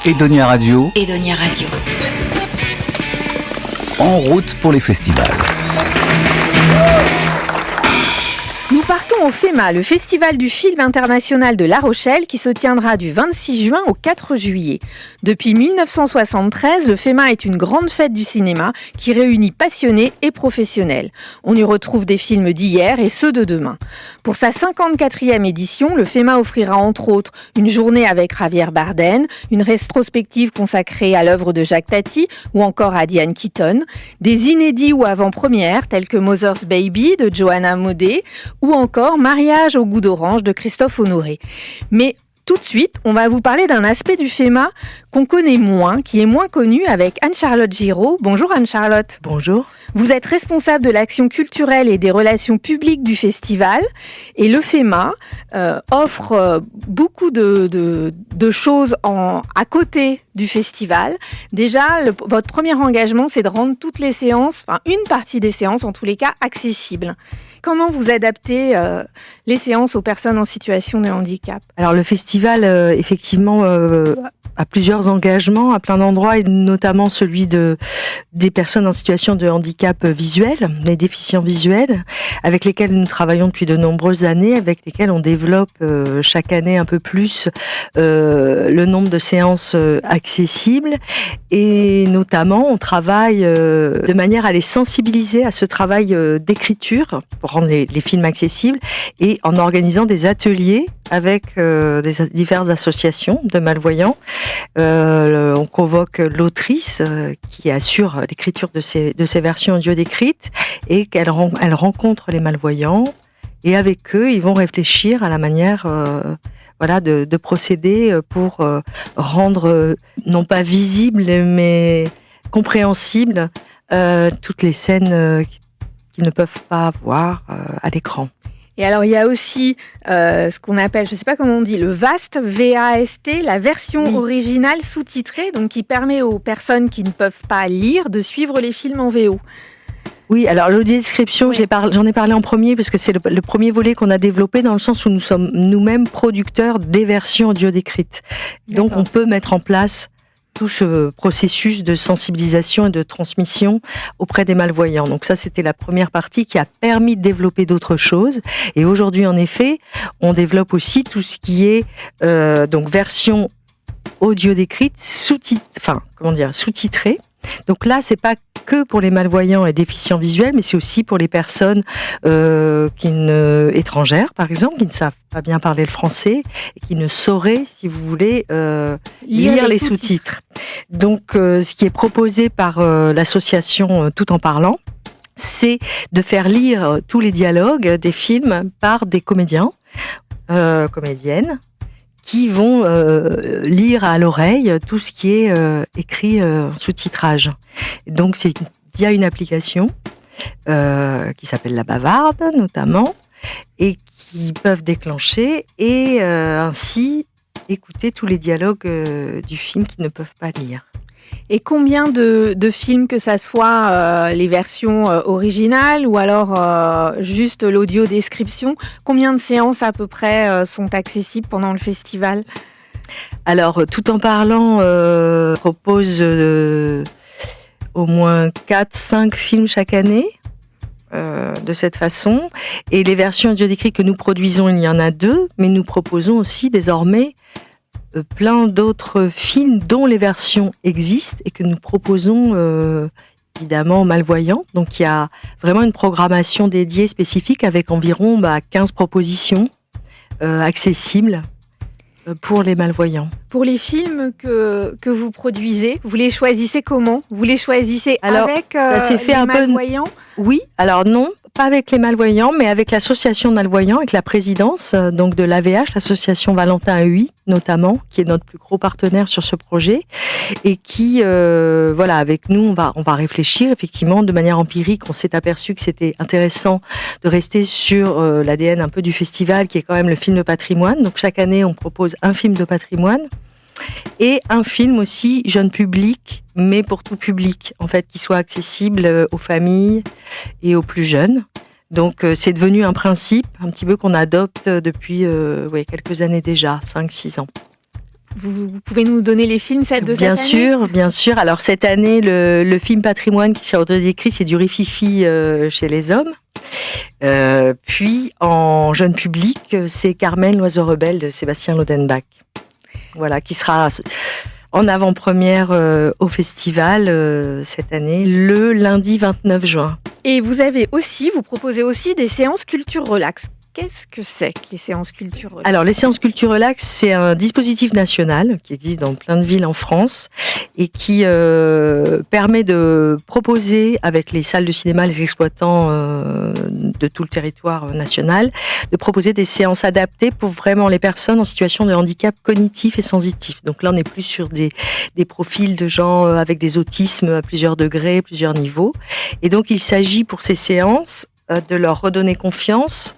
Edonia Radio. Edonia Radio. En route pour les festivals. Nous partons au FEMA, le Festival du film international de La Rochelle, qui se tiendra du 26 juin au 4 juillet. Depuis 1973, le FEMA est une grande fête du cinéma qui réunit passionnés et professionnels. On y retrouve des films d'hier et ceux de demain. Pour sa 54e édition, le FEMA offrira entre autres une journée avec Javier Bardem, une rétrospective consacrée à l'œuvre de Jacques Tati ou encore à Diane Keaton, des inédits ou avant-premières tels que Mother's Baby de Johanna Modé ou encore Mariage au goût d'orange de Christophe Honoré. Mais tout de suite, on va vous parler d'un aspect du FEMA qu'on connaît moins, qui est moins connu, avec Anne-Charlotte Giraud. Bonjour Anne-Charlotte. Bonjour. Vous êtes responsable de l'action culturelle et des relations publiques du festival. Et le FEMA offre beaucoup de choses à côté du festival. Déjà, votre premier engagement, c'est de rendre toutes les séances, enfin une partie des séances en tous les cas, accessibles. Comment vous adaptez les séances aux personnes en situation de handicap ? Alors le festival, effectivement, a plusieurs engagements à plein d'endroits, et notamment celui des personnes en situation de handicap visuel, des déficients visuels, avec lesquels nous travaillons depuis de nombreuses années, avec lesquels on développe chaque année un peu plus le nombre de séances accessibles, et notamment on travaille de manière à les sensibiliser à ce travail d'écriture pour rendre les films accessibles, et en organisant des ateliers avec des diverses associations de malvoyants. On convoque l'autrice qui assure l'écriture de ces versions audio décrites, et qu'elle rencontre les malvoyants, et avec eux ils vont réfléchir à la manière de procéder pour rendre non pas visible mais compréhensible toutes les scènes qu'ils ne peuvent pas voir à l'écran. Et alors, il y a aussi ce qu'on appelle, je ne sais pas comment on dit, le VAST, V-A-S-T, la version originale sous-titrée, donc qui permet aux personnes qui ne peuvent pas lire de suivre les films en VO. Oui, alors l'audiodescription, j'en ai parlé en premier parce que c'est le premier volet qu'on a développé, dans le sens où nous sommes nous-mêmes producteurs des versions audio décrites. Donc on peut mettre en place tout ce processus de sensibilisation et de transmission auprès des malvoyants. Donc ça, c'était la première partie qui a permis de développer d'autres choses. Et aujourd'hui, en effet, on développe aussi tout ce qui est donc version audio décrite, sous-titrée. Donc là, c'est pas que pour les malvoyants et déficients visuels, mais c'est aussi pour les personnes étrangères, par exemple, qui ne savent pas bien parler le français et qui ne sauraient, si vous voulez, lire les sous-titres. Donc, ce qui est proposé par l'association Tout en parlant, c'est de faire lire tous les dialogues des films par des comédiens, comédiennes, qui vont lire à l'oreille tout ce qui est écrit en sous-titrage. Donc c'est via une application qui s'appelle La Bavarde notamment, et qui peuvent déclencher et ainsi écouter tous les dialogues du film qu'ils ne peuvent pas lire. Et combien de films, que ça soit les versions originales ou alors juste l'audio-description, combien de séances à peu près sont accessibles pendant le festival ? Alors, Tout en parlant propose au moins 4-5 films chaque année de cette façon. Et les versions audio décrites que nous produisons, il y en a 2, mais nous proposons aussi désormais plein d'autres films dont les versions existent et que nous proposons évidemment aux malvoyants. Donc il y a vraiment une programmation dédiée spécifique avec environ 15 propositions accessibles pour les malvoyants. Pour les films que vous produisez, vous les choisissez comment ? Vous les choisissez avec ça s'est fait les un malvoyants ? Oui, alors non, pas avec les malvoyants, mais avec l'association de malvoyants, avec la présidence donc de l'AVH, l'association Valentin Huy notamment, qui est notre plus gros partenaire sur ce projet, et qui, avec nous, on va réfléchir effectivement de manière empirique. On s'est aperçu que c'était intéressant de rester sur l'ADN un peu du festival, qui est quand même le film de patrimoine. Donc chaque année, on propose un film de patrimoine et un film aussi jeune public, mais pour tout public, en fait, qui soit accessible aux familles et aux plus jeunes. Donc c'est devenu un principe un petit peu qu'on adopte depuis quelques années déjà, 5-6 ans. Vous pouvez nous donner les films de cette année ? Bien sûr. Alors cette année, le film Patrimoine qui sera décrit, c'est du Rififi chez les hommes. Puis en jeune public, c'est Carmen, l'oiseau rebelle de Sébastien Lodenbach. Voilà, qui sera en avant-première au festival cette année, le lundi 29 juin. Et vous proposez aussi des séances culture relax. Qu'est-ce que c'est que les séances culture relax ? Alors, les séances culture relax, c'est un dispositif national qui existe dans plein de villes en France et qui permet de proposer, avec les salles de cinéma, les exploitants de tout le territoire national, de proposer des séances adaptées pour vraiment les personnes en situation de handicap cognitif et sensitif. Donc là, on n'est plus sur des profils de gens avec des autismes à plusieurs degrés, plusieurs niveaux. Et donc, il s'agit pour ces séances de leur redonner confiance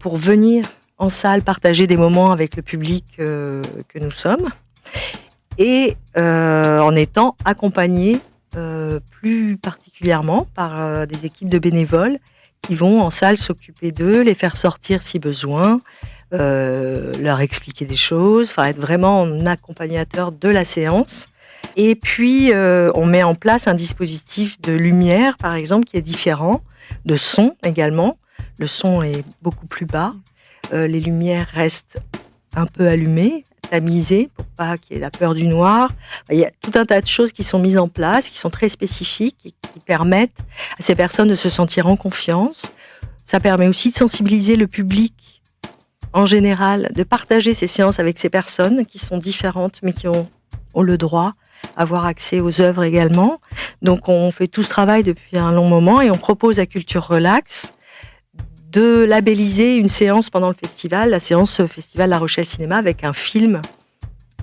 pour venir en salle partager des moments avec le public que nous sommes et en étant accompagnés plus particulièrement par des équipes de bénévoles qui vont en salle s'occuper d'eux, les faire sortir si besoin, leur expliquer des choses, enfin être vraiment un accompagnateur de la séance. Et puis on met en place un dispositif de lumière par exemple qui est différent, de son également. Le son est beaucoup plus bas, les lumières restent un peu allumées, tamisées pour pas qu'il y ait la peur du noir. Il y a tout un tas de choses qui sont mises en place, qui sont très spécifiques et qui permettent à ces personnes de se sentir en confiance. Ça permet aussi de sensibiliser le public en général, de partager ces séances avec ces personnes qui sont différentes mais qui ont le droit avoir accès aux œuvres également. Donc on fait tout ce travail depuis un long moment et on propose à Culture Relax de labelliser une séance pendant le festival, la séance Festival La Rochelle Cinéma, avec un film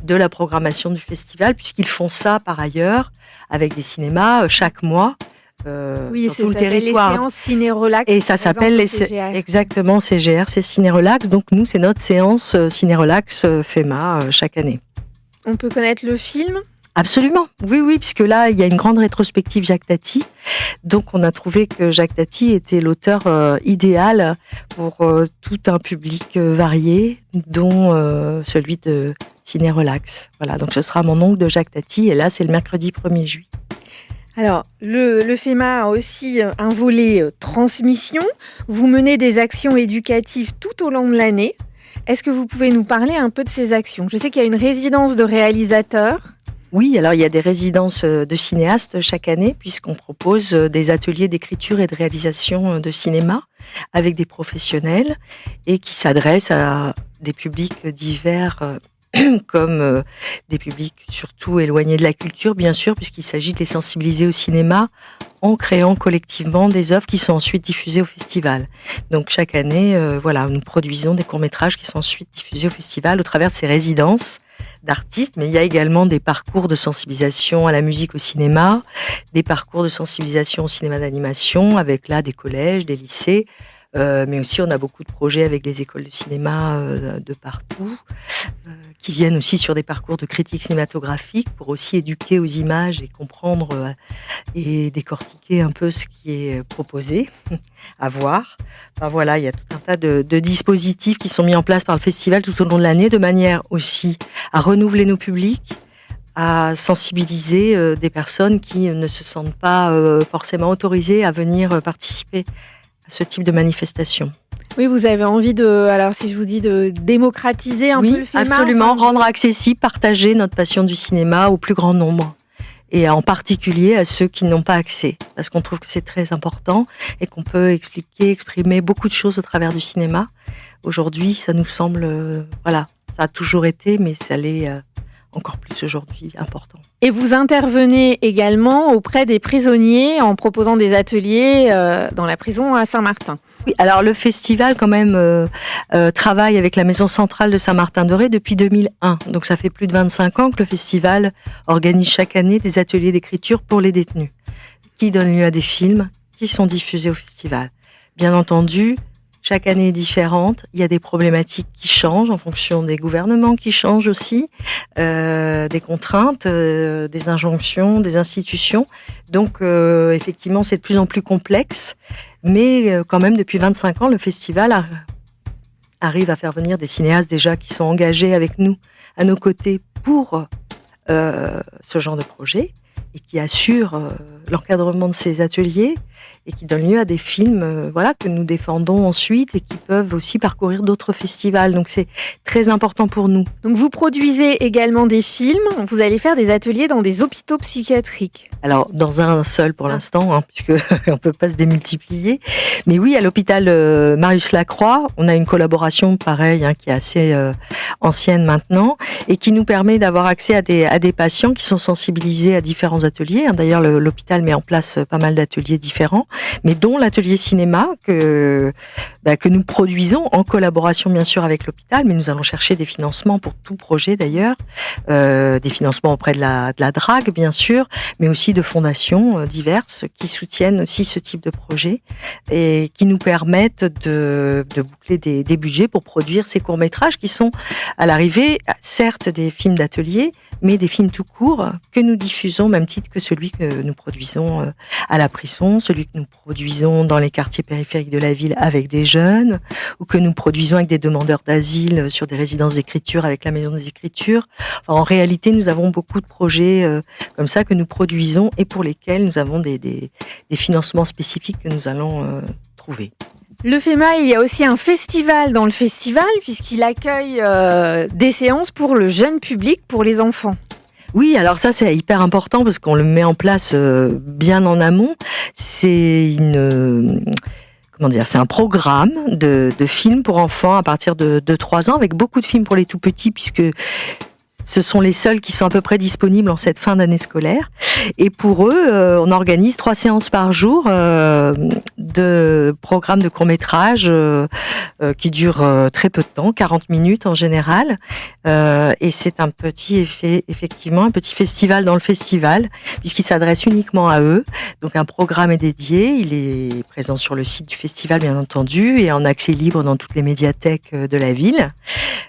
de la programmation du festival, puisqu'ils font ça par ailleurs avec des cinémas chaque mois dans tout le territoire. Les séances ciné-relax. Et ça s'appelle exactement CGR, c'est ciné-relax. Donc nous, c'est notre séance ciné-relax FEMA chaque année. On peut connaître le film ? Absolument, oui, puisque là, il y a une grande rétrospective Jacques Tati. Donc, on a trouvé que Jacques Tati était l'auteur idéal pour tout un public varié, dont celui de Ciné Relax. Voilà, donc ce sera mon oncle de Jacques Tati, et là, c'est le mercredi 1er juillet. Alors, le FEMA a aussi un volet transmission. Vous menez des actions éducatives tout au long de l'année. Est-ce que vous pouvez nous parler un peu de ces actions ? Je sais qu'il y a une résidence de réalisateurs. Oui, alors il y a des résidences de cinéastes chaque année, puisqu'on propose des ateliers d'écriture et de réalisation de cinéma avec des professionnels et qui s'adressent à des publics divers comme des publics surtout éloignés de la culture, bien sûr, puisqu'il s'agit de les sensibiliser au cinéma en créant collectivement des œuvres qui sont ensuite diffusées au festival. Donc chaque année, nous produisons des courts-métrages qui sont ensuite diffusés au festival au travers de ces résidences d'artistes, mais il y a également des parcours de sensibilisation à la musique au cinéma, des parcours de sensibilisation au cinéma d'animation avec là des collèges, des lycées, mais aussi on a beaucoup de projets avec des écoles de cinéma de partout, qui viennent aussi sur des parcours de critique cinématographique pour aussi éduquer aux images et comprendre et décortiquer un peu ce qui est proposé à voir. Enfin voilà, il y a tout un tas de dispositifs qui sont mis en place par le festival tout au long de l'année, de manière aussi à renouveler nos publics, à sensibiliser des personnes qui ne se sentent pas forcément autorisées à venir participer à ce type de manifestation. Oui, vous avez envie si je vous dis de démocratiser un peu le FEMA. Absolument, rendre accessible, partager notre passion du cinéma au plus grand nombre. Et en particulier à ceux qui n'ont pas accès. Parce qu'on trouve que c'est très important et qu'on peut exprimer beaucoup de choses au travers du cinéma. Aujourd'hui, ça nous semble, ça a toujours été, mais ça l'est encore plus aujourd'hui, important. Et vous intervenez également auprès des prisonniers en proposant des ateliers dans la prison à Saint-Martin. Oui, alors le festival quand même travaille avec la Maison Centrale de Saint-Martin-de-Ré depuis 2001. Donc ça fait plus de 25 ans que le festival organise chaque année des ateliers d'écriture pour les détenus, qui donnent lieu à des films qui sont diffusés au festival. Bien entendu, chaque année est différente. Il y a des problématiques qui changent en fonction des gouvernements qui changent aussi, des contraintes, des injonctions, des institutions. Donc, effectivement, c'est de plus en plus complexe. Mais quand même, depuis 25 ans, le festival arrive à faire venir des cinéastes déjà qui sont engagés avec nous à nos côtés pour ce genre de projet et qui assure l'encadrement de ces ateliers et qui donne lieu à des films que nous défendons ensuite et qui peuvent aussi parcourir d'autres festivals. Donc c'est très important pour nous. Donc vous produisez également des films, vous allez faire des ateliers dans des hôpitaux psychiatriques. Alors, dans un seul pour l'instant, puisque on ne peut pas se démultiplier. Mais oui, à l'hôpital Marius Lacroix, on a une collaboration pareille, qui est assez ancienne maintenant, et qui nous permet d'avoir accès à des patients qui sont sensibilisés à différents ateliers. D'ailleurs, l'hôpital met en place pas mal d'ateliers différents, mais dont l'atelier cinéma que nous produisons en collaboration bien sûr avec l'hôpital, mais nous allons chercher des financements pour tout projet d'ailleurs, des financements auprès de la DRAC bien sûr, mais aussi de fondations diverses qui soutiennent aussi ce type de projet et qui nous permettent de boucler des budgets pour produire ces courts-métrages qui sont à l'arrivée, certes des films d'atelier, mais des films tout court que nous diffusons au même titre que celui que nous produisons à la prison, celui que nous produisons dans les quartiers périphériques de la ville avec des jeunes, ou que nous produisons avec des demandeurs d'asile sur des résidences d'écriture avec la Maison des Écritures. Enfin, en réalité, nous avons beaucoup de projets comme ça que nous produisons et pour lesquels nous avons des financements spécifiques que nous allons trouver. Le FEMA, il y a aussi un festival dans le festival puisqu'il accueille des séances pour le jeune public, pour les enfants. Oui, alors ça c'est hyper important parce qu'on le met en place bien en amont. C'est c'est un programme de films pour enfants à partir de 3 ans avec beaucoup de films pour les tout petits puisque ce sont les seuls qui sont à peu près disponibles en cette fin d'année scolaire. Et pour eux, on organise 3 séances par jour de programmes de court-métrage qui durent très peu de temps, 40 minutes en général. Et c'est un petit festival dans le festival, puisqu'il s'adresse uniquement à eux. Donc un programme est dédié, il est présent sur le site du festival bien entendu, et en accès libre dans toutes les médiathèques de la ville.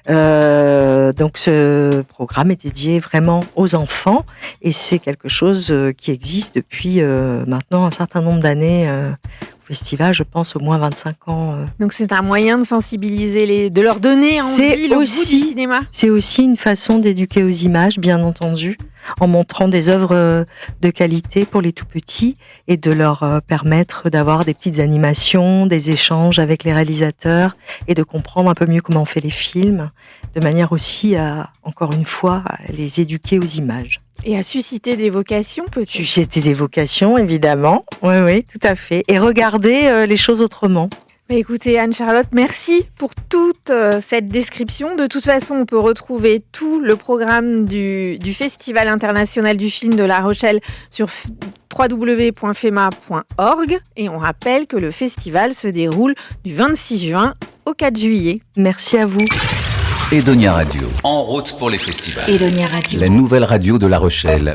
Donc ce programme est dédié vraiment aux enfants et c'est quelque chose qui existe depuis maintenant un certain nombre d'années au festival, je pense au moins 25 ans. Donc c'est un moyen de sensibiliser, de leur donner envie le goût du cinéma. C'est aussi une façon d'éduquer aux images, bien entendu, en montrant des œuvres de qualité pour les tout petits et de leur permettre d'avoir des petites animations, des échanges avec les réalisateurs et de comprendre un peu mieux comment on fait les films, de manière aussi à, encore une fois, à les éduquer aux images. Et à susciter des vocations, peut-être. Susciter des vocations, évidemment. Oui, tout à fait. Et regarder les choses autrement. Écoutez, Anne-Charlotte, merci pour toute cette description. De toute façon, on peut retrouver tout le programme du Festival international du film de La Rochelle sur www.fema.org. Et on rappelle que le festival se déroule du 26 juin au 4 juillet. Merci à vous. Edonia Radio. En route pour les festivals. Edonia Radio. La nouvelle radio de La Rochelle.